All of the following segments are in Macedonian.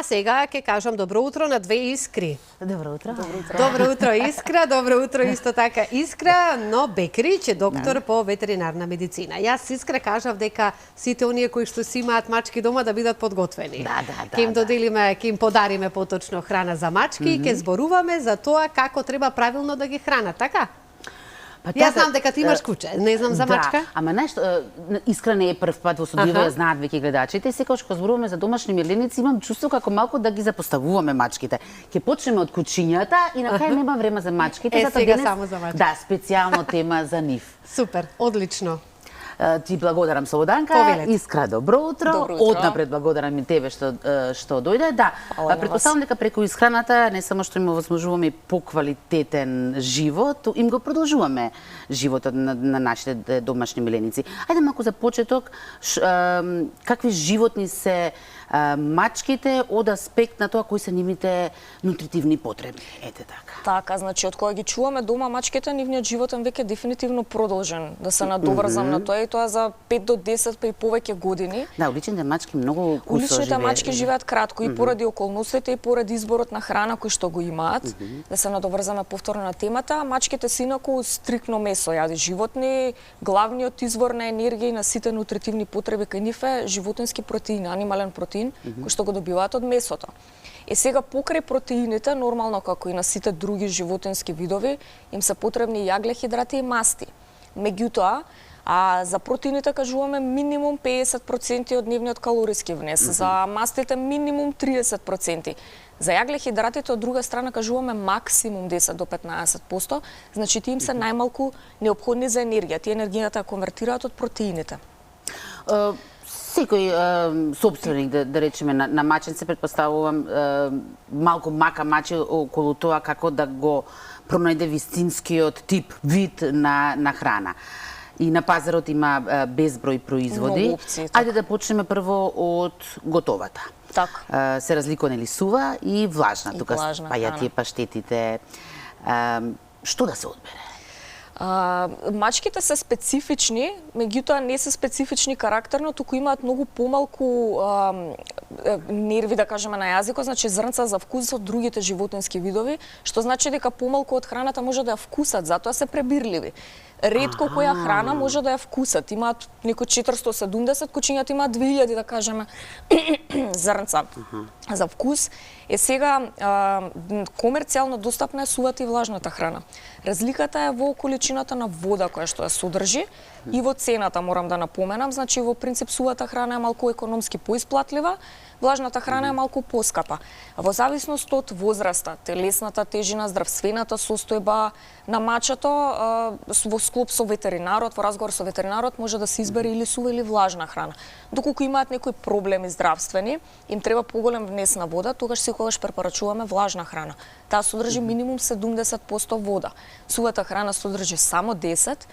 А сега ќе кажам добро утро на две Искри. Добро утро. Добро утро Искра, добро утро исто така Искра, но Бекрич е доктор по ветеринарна медицина. Јас Искра кажав дека сите оние кои што си имаат мачки дома да бидат подготвени. Ќе им доделиме, ќе им подариме поточно храна за мачки и ќе зборуваме за тоа како треба правилно да ги хранат, така? Па Јас знам дека ти имаш куче, не знам за мачка. Ама знаеш, Искра не е прв пат во студио, ја знаат веќе гледачите. Секогаш кога зборуваме за домашни мирленици, имам чувство како малку да ги запоставуваме мачките. Ќе почнеме од кучињата и на крај нема време за мачките, затоа сега само за мачки. Да, специјално тема за нив. Супер, одлично. Ти благодарам, Слободанка. Повелете. Искра, добро утро. Добро утро. Однапред благодарам и тебе што дојде. Да, претпоставам дека преку исхраната не само што им овозможуваме поквалитетен живот, им го продолжуваме животот на нашите домашни миленици. Ајде малку за почеток, какви животни се мачките од аспект на тоа кои се нивните нутритивни потреби. Ете така. Така, значи од кога ги чуваме дома мачките, нивниот живот е веќе дефинитивно продолжен. Да се надоврзам на тоа и тоа за 5 до 10 па и повеќе години. Да, уличните мачки многу кусо Уличните мачки живеат кратко и поради околностите и поради изборот на храна кој што го имаат. Да се надоврзаме повторно на темата, мачките се инаку стрикно месо јади животни, главниот извор на енергија и на сите нутритивни потреби кај нив е животински протеин, анимален протеин, кој што го добиваат од месото. Сега покрај протеините, нормално како и на сите други животински видови, им се потребни јаглехидрати и масти. Меѓутоа, за протеините кажуваме минимум 50% од нивниот калориски внес, за мастите минимум 30%. За јаглехидратите од друга страна кажуваме максимум 10 до 15%, значи тие им се најмалку неопходни за енергија. Тие енергијата ја конвертираат од протеините. Секој собственик, да речеме, на мачен се предпоставувам малку мака мачи околу тоа како да го пронајде вистинскиот тип, вид на храна. И на пазарот има безброј производи. Многу опции, така. Ајде да почнеме прво од готовата. Така. Се разликува нели сува и влажна. И тука влажна спајат и паштетите. Што да се одбере? Мачките се специфични, меѓутоа не се специфични карактерно, туку имаат многу помалку нерви, да кажеме на јазикот, значи зрнца за вкус од другите животински видови, што значи дека помалку од храната може да ја вкусат, затоа се пребирливи. Ретко која храна може да ја вкусат. Имаат некои 470, кучињата имаат 2000, да кажеме, зрнца за вкус. Сега комерцијално достапна е сувата и влажната храна. Разликата е во количината на вода која што ја содржи и во цената, морам да напоменам. Значи, во принцип, сувата храна е малку економски поисплатлива, влажната храна е малку поскапа. Во зависност од возраста, телесната тежина, здравствената состојба на мачето, во склоп со ветеринарот, во разговор со ветеринарот може да се избере или сува или влажна храна. Доколку имаат некои проблеми здравствени, им треба поголем внес на вода, тогаш секогаш препорачуваме влажна храна. Таа содржи минимум 70% вода. Сувата храна содржи само 10%.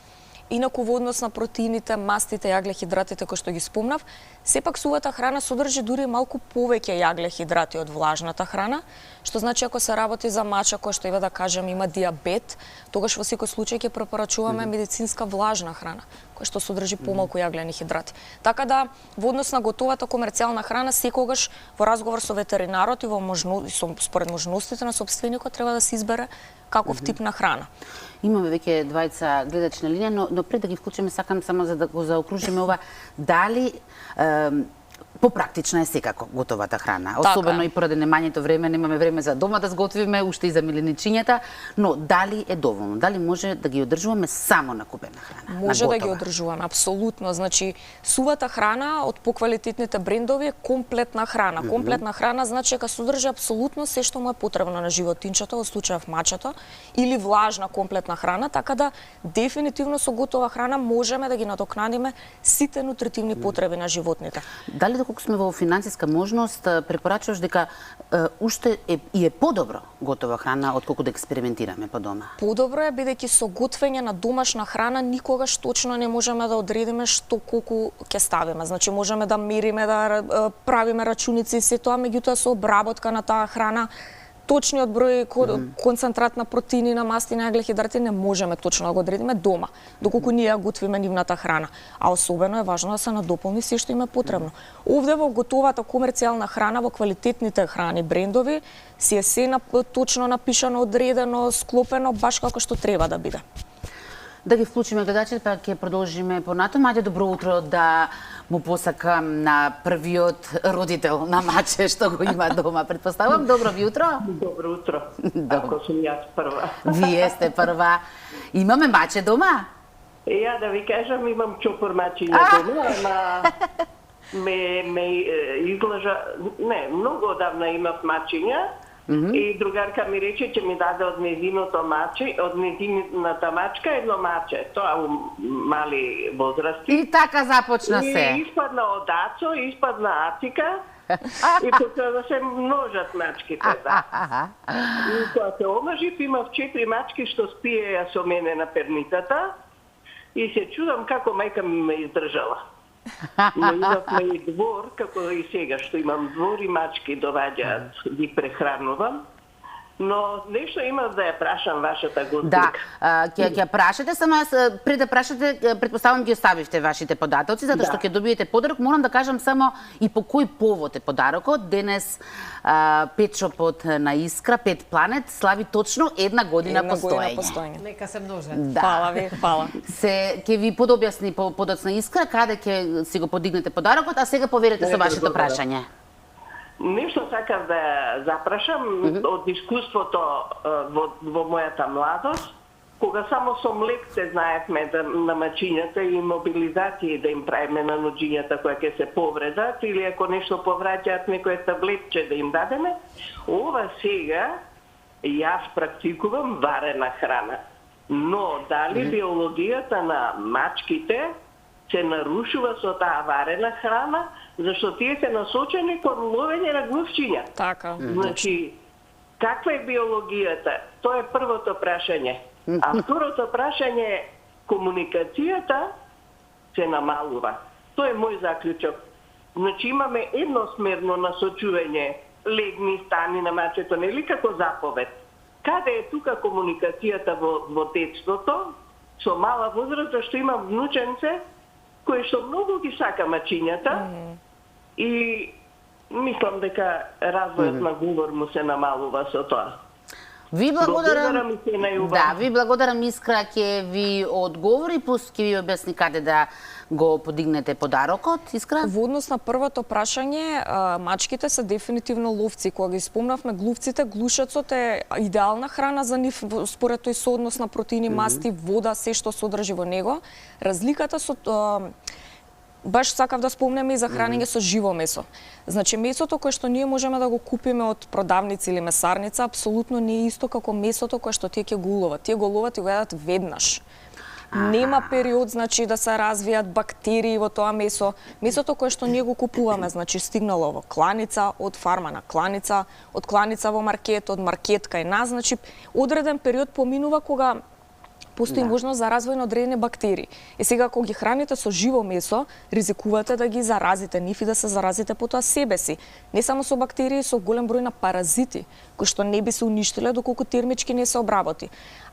Инаку во однос на протеините, мастите, јаглехидратите кои што ги спомнав, сепак сувата храна содржи дури малку повеќе јаглехидрати од влажната храна, што значи ако се работи за мача кој што да кажем има диабет, тогаш во секој случај ќе препорачуваме медицинска влажна храна, која што содржи помалку јаглени хидрати. Така да во однос на готовата комерцијална храна секогаш во разговор со ветеринарот и според можностите на сопственикот треба да се избере каков тип на храна. Имаме веќе двајца гледачи на линија, но пред да ги вклучиме сакам само за да го заокружиме ова, дали попрактична е секако готовата храна. Особено и поради немањето време, немаме време за дома да сготвиме, уште и за миленичињата, но дали е доволно? Дали може да ги одржуваме само на купена храна? Може да ги одржуваме, апсолутно. Значи, сувата храна од поквалитетните брендови е комплетна храна. Комплетна храна значи дека содржи апсолутно се што му е потребно на животинчето, во случајов мачето, или влажна комплетна храна, така да дефинитивно со готова храна можеме да ги надокнадиме сите нутритивни потреби на животните. Дали доколку сме во финансиска можност, препорачуваш дека уште е подобро готова храна отколку да експериментираме по дома? Подобро е, бидејќи со готвење на домашна храна никогаш точно не можеме да одредиме што колку ќе ставиме. Значи можеме да мериме, да правиме рачуници и се тоа, меѓутоа со обработка на таа храна точниот број концентрат на протеини, на масти, на аглехидрати не можеме точно да го одредиме дома, доколку ние ја готвиме нивната храна. А особено е важно да се надополни се што им е потребно. Овде во готовата комерцијална храна, во квалитетните храни брендови, си е се точно напишано, одредено, склопено, баш како што треба да биде. Да ги вклучиме гледачите, па ќе продолжиме понатаму. Ајде, добро утро да му посакам на првиот родител на маче што го има дома. Предпоставам, добро ви утро. Добро утро. Ако сум јас прва. Вие сте прва. Имаме маче дома? Ја да ви кажам, имам чопор мачиња дома, ама ме излажа, не, многу одавна имав мачиња. И другарка ми рече, че ми даде од незиното маче, од незината мачка едно маче, тоа у мали возрасти. И така започна се. И испадна од Ацо, испадна Атика, и почна да се множат мачките, да. И кога се омажив, имав 4 мачки што спиеја со мене на перницата и се чудам како мајка ми ме издржала. Но имавме и двор, како и сега што имам двор и мачки доваѓаат, ги прехранувам. Но нешто имав да ја прашам вашата гостинка. Да, ќе прашате, само пред да прашате, предпоставам ги оставивте вашите податоци, затоа што ќе добиете подарок. Морам да кажам само и по кој повод е подарокот. Денес Пет шопот на Искра, Пет Планет, слави точно една година постоење. Нека се множат. Да. Фала ви, фала. Ќе ви подобјасни подоцна Искра, каде ќе си го подигнете подарокот, а сега поверете со вашето прашање. Нешто сакав да запрашам од искуството во мојата младост, кога само со млекте знаевме на мачињата и мобилизации да им правиме на ноџињата која ќе се повредат или ако нешто повраќаат некој таблетче да им дадеме. Ова сега јас практикувам варена храна. Но дали биологијата на мачките се нарушува со таа варена храна, зашто тие се насочени кон ловење на глувчиња. Така. Значи, каква е биологијата? Тоа е првото прашање. А второто прашање е комуникацијата се намалува. Тоа е мој заклучок. Значи, имаме едносмерно насочување, легни, стани на мачето, нели како заповед. Каде е тука комуникацијата во детството, со мала возраст, зашто имам внученце, кој што многу ги сака мачињата и мислам дека развојот на говор му се намалува со тоа. Ви благодарам. Да, ви благодарам, Искра, ќе ви одговори, плюс ќе ви објасни каде да го подигнете подарокот, Искра? Во однос на првото прашање, мачките се дефинитивно ловци. Кога ги спомнавме глувците, глушецот е идеална храна за нив според тој сооднос на протеини, масти, вода, се што содржи во него. Разликата со баш сакав да спомнеме и за хранење со живо месо. Значи, месото кое што ние можеме да го купиме од продавница или месарница, апсолутно не е исто како месото кое што тие ќе го уловат. Тие го уловат и го јадат веднаш. Нема период, значи, да се развијат бактерии во тоа месо. Месото кое што ние го купуваме, значи, стигнало во кланица, од фарма на кланица, од кланица во маркет, од маркет кај нас, значи, одреден период поминува кога постои можност за развој на одредени бактерии. И сега, ако ги храните со живо месо, ризикувате да ги заразите нив и да се заразите потоа себе си. Не само со бактерии, со голем број на паразити, кои што не би се уништиле доколку термички не се обработи.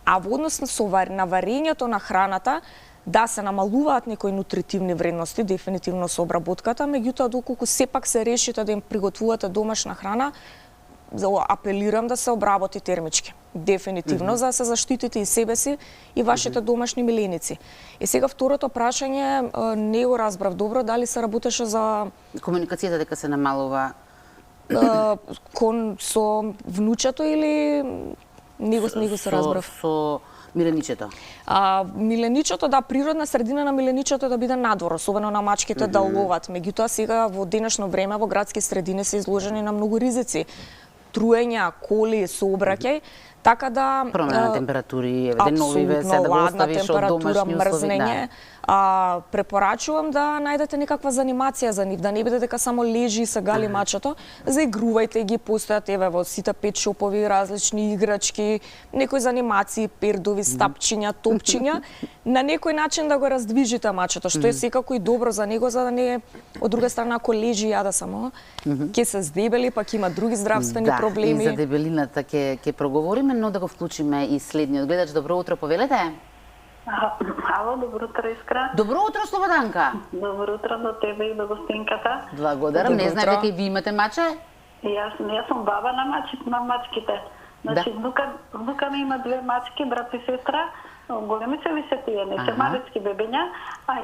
А во однос на варењето на храната, да, се намалуваат некои нутритивни вредности, дефинитивно со обработката, меѓутоа, доколку сепак се решите да им приготвувате домашна храна, апелирам да се обработи термички. Дефинитивно, за да се заштитите и себе си и вашите домашни миленици. И сега второто прашање, не го разбрав добро, дали се работеше за комуникацијата дека се намалува со внучето или не го се разбрав? Со миленичето. Миленичето, да, природна средина на миленичето да биде надвор, особено на мачките да ловат. Меѓутоа сега во денешно време во градски средини се изложени на многу ризици. Труења, коли, сообраќај, така да промена на температури, нови весе да го оставиш од домашни услови, мрзнење, Препорачувам да најдете некаква занимација за нив, да не биде дека само лежи и се гали мачето, заигрувајте ги, постојат еве во сите пет шопови различни играчки, некои занимации, пердови, стапчиња, топчиња, на некој начин да го раздвижите мачето, што е секако и добро за него, за да не од друга страна ако лежи јада само, ќе се здебели, пак има други здравствени проблеми. Да, и за дебелината ќе проговориме, но да го вклучиме и следниот гледач. Добро утро, повелете. Ало, добро утро, Искра. Добро утро, Слободанка. Добро утро до тебе и до гостинката. Благодарам. Не знаев дека и ви имате маче? Јас сум баба на мачките. Значи, внука ми има две мачки, брат и сестра. Големи се ви се тие, не се малечки бебења,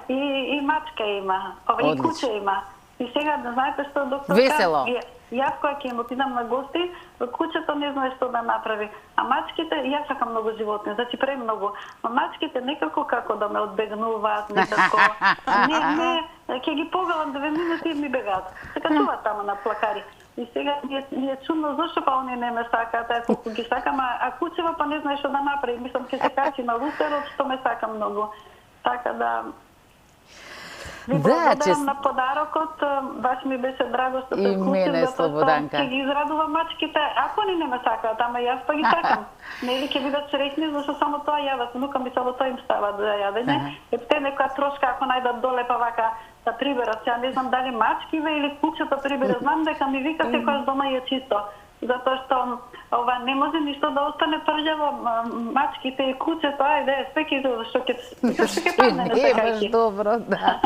и мачка има, и куче има. И сега, да знаете што, доктор... Весело. Јас која ќе им отидам на гости, кучето не знае што да направи. А мачките, јас сакам многу животни, значи премногу. Но мачките некако како да ме одбегнуваат, некако... Не, ќе ги погледам 2 минути и ми бегаат. Така чуваат тamo на плакари. И сега ми е чудно зашто па они не ме сакаат, колку ги сакам, а кучева па не знае што да направи. Мислам ќе се качи на лутерот, што ме сака многу. Така да... Ви благодарам на подарокот, баш ми беше драго што се вклучи, затоа ќе ги израдува мачките, ако ни не ме сакаат, ама јас па ги сакам. Нели ќе бидат среќни, зашто само тоа јадат, внука ми само тоа им става за јадење. Те некоја трошка ако најдат доле па вака да приберат, ја не знам дали мачкиве или кучето прибере, знам дека ми вика секојаш дома е чисто. Затоа што не може ништо да остане прљаво, мачките и кучето, ајде, спеки што ќе падне на секајки. Баш добро, да.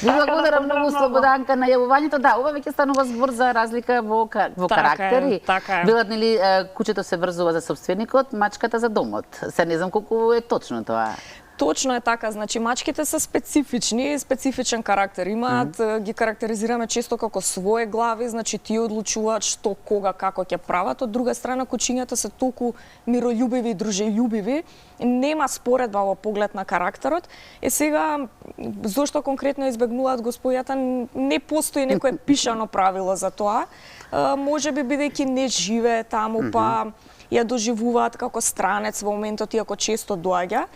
Ви благодарам многу, Слободанка, на јавувањето. Да, ова веќе станува збор за разлика во карактери. Билат, нели, кучето се врзува за собственикот, мачката за домот. Се не знам колку е точно тоа. Точно е така, значи мачките се специфични, специфичен карактер имаат, ги карактеризираме често како своje глави, значи тие одлучуваат што, кога, како ќе прават. Од друга страна, кучињата се толку миролюбиви и дружелюбиви, нема споредба во поглед на карактерот. Сега, зошто конкретно избегнуваат господјата, не постои некое пишано правило за тоа. Може би бидејќи не живее таму, па ја доживуваат како странец во моментот, иако често доаѓа.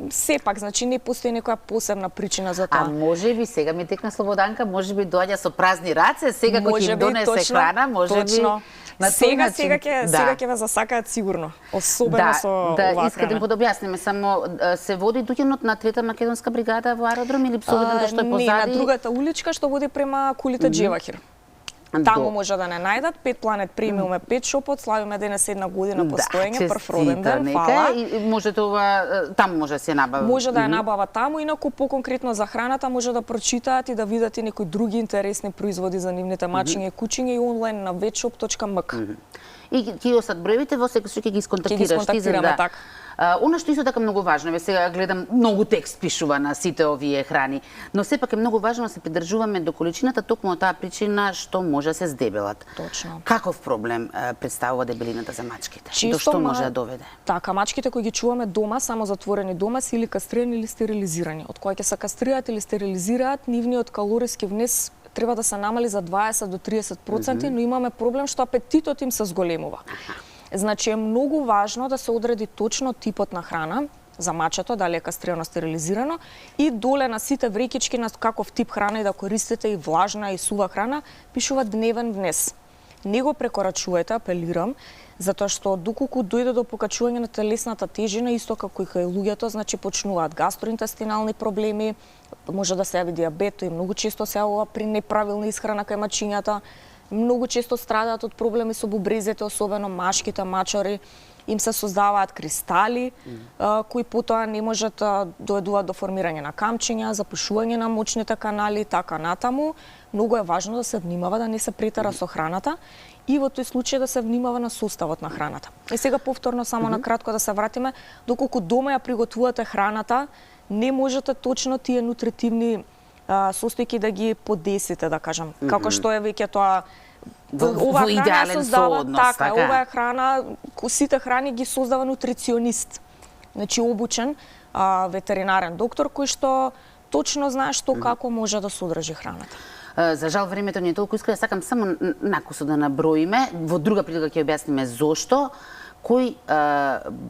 Сепак, значи не постои некоја посебна причина за тоа. А може би сега ми текна Слободанка, може би доаѓа со празни раце, сега кога ќе им донесе храна, може би на тој начин. Сега ќе ве засакаат сигурно, особено со оваа храна. Искам да го објасниме, само се води доѓенот на Трета македонска бригада во аеродром или псовиден што е позади? Не, на другата уличка што води према кулите Джевахир. Таму може да не најдат, Пет Планет премиуме Пет шопот, славиме денес 1 година постоење, прв роден ден, фала. И може тоа, таму може да се набави. Може да ја набава таму, инаку поконкретно за храната може да прочитаат и да видат и некои други интересни производи за нивните мачиња и кучиња и онлайн на vetshop.mk. И ќе остат броевите, во секој случај ќе ги сконтактираш. Ќе ги сконтактираме, така. Она што исто така многу важно, сега гледам многу текст пишува на сите овие храни, но сепак е многу важно да се придржуваме до количината токму од таа причина што може да се здебелат. Точно. Каков проблем представува дебелината за мачките? До што може да доведе? Така, мачките кои ги чуваме дома, само затворени дома, се или кастрирани или стерилизирани. Од кои ќе се кастрираат или стерилизираат, нивниот калориски внес треба да се намали за 20 до 30%, но имаме проблем што апетитот им се зголемува. Значи е многу важно да се одреди точно типот на храна за мачето, дали е кастрирано, стерилизирано, и доле на сите врекички на каков тип храна и да користите и влажна и сува храна, пишува дневен внес. Не го прекорачувајте, апелирам, затоа што доколку дојде до покачување на телесната тежина, исто како и кај луѓето, значи почнуваат гастроинтестинални проблеми, може да се јави диабет, и многу често се јавува при неправилна исхрана кај мачињата. Многу често страдаат од проблеми со бубрезите, особено машките мачари, им се создаваат кристали, кои потоа не можат да доведуваат до формирање на камчиња, запушување на мочните канали и така натаму. Многу е важно да се внимава да не се претера со храната и во тој случај да се внимава на составот на храната. И сега повторно само на кратко да се вратиме, доколку дома ја приготвувате храната, не можете точно тие нутритивни состојки да ги подесите, да кажам. Како што е веќе тоа во идеален сооднос, така. Оваа храна, сите храни ги создава нутриционист. Значи обучен ветеринарен доктор кој што точно знае што како може да содржи храната. За жал времето не е толку искрено, сакам само накусо да наброиме, во друга прилика ќе објасниме зошто, кои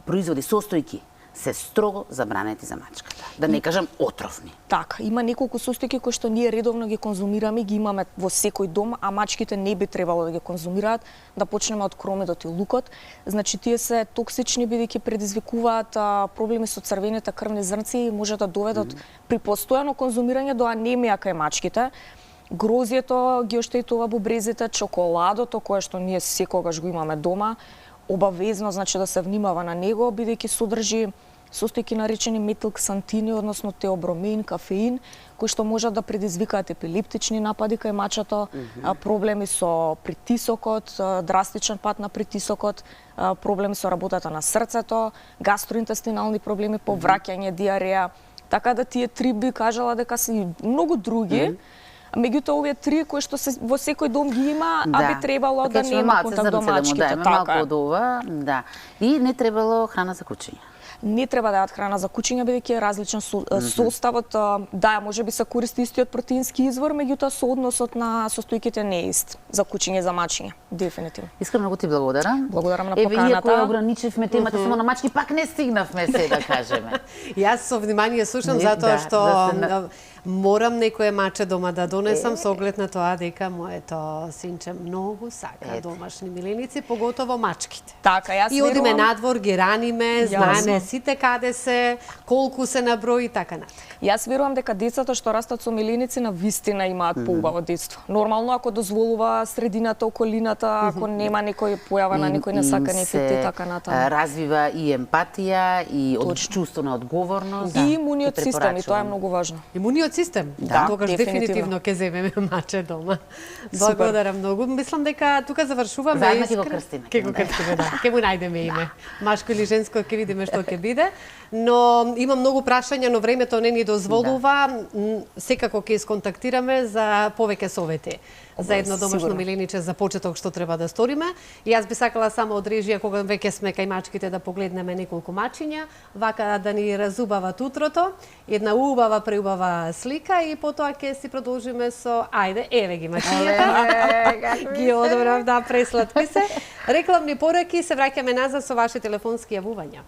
производи, состојки се строго забранети за мачката. Да не кажам отровни. Така, има неколку состојки кои што ние редовно ги конзумираме, ги имаме во секој дом, а мачките не би требало да ги конзумираат. Да почнеме од кромедот и лукот. Значи, тие се токсични бидејќи предизвикуваат проблеми со црвените крвни зрнци и може да доведат при постојано конзумирање до анемија кај мачките. Грозјето ги оштетува бубрезите, чоколадото, кое што ние секогаш го имаме дома, обавезно значи да се внимава на него, бидејќи содржи состојки наречени метилксантини, односно теобромин, кафеин, кои што можат да предизвикаат епилептични напади кај мачето, проблеми со притисокот, драстичен пат на притисокот, проблеми со работата на срцето, гастроинтестинални проблеми, повраќање, диареја. Така да тие три би кажала дека се и многу други. Меѓутоа овие три кои што се во секој дом ги има, а би требало да нема контакт до мачките. Малку од ова, да. И не требало храна за кучиња. Не треба да јадат храна за кучиња, бидејќи е различен составот. Да, може би се користи истиот протеински извор, меѓутоа соодносот на состојките не е ист за кучиње и за мачиња, дефинитивно. Искрено многу ти благодарам. Благодарам на поканата. Еве, иако ја ограничивме темата само на мачки, пак не стигнавме се да кажеме. Јас со внимание слушам затоа што морам некое маче дома да донесам со оглед на тоа дека моето синче многу сака домашни миленици, поготово мачките. Така, јас и одиме надвор, ги раниме, знаеме сите каде се, колку се на број и така натаму. Јас верувам дека децата што растат со миленици на вистина имаат поубаво детство. Нормално ако дозволува средината, околината, ако нема некој појава на некој несакани ефекти и така натаму. Развива и емпатија и чувство на одговорност и имуниот систем, и тоа е многу важно. Имуниот систем? Да, тогаш дефинитивно ќе земеме маче дома. Благодарам многу. Мислам дека тука завршуваме. Заедно ќе го крстиме. Ќе го крстиме, да. Ќе му најдеме име. Машко или женско, ќе видиме што ќе биде. Но има многу прашања, но времето не ни дозволува. Секако ќе исконтактираме за повеќе совети за едно домашно милениче за почеток што треба да сториме. И јас би сакала само од режија кога веќе сме кај мачките да погледнеме неколку мачиња, вака да ни разубават утрото, една убава преубава слика и потоа ќе си продолжиме со ајде, еве ги мачињата. Ги одобрав, да, пресладки се. Рекламни пораки, се враќаме назад со ваши телефонски јавувања.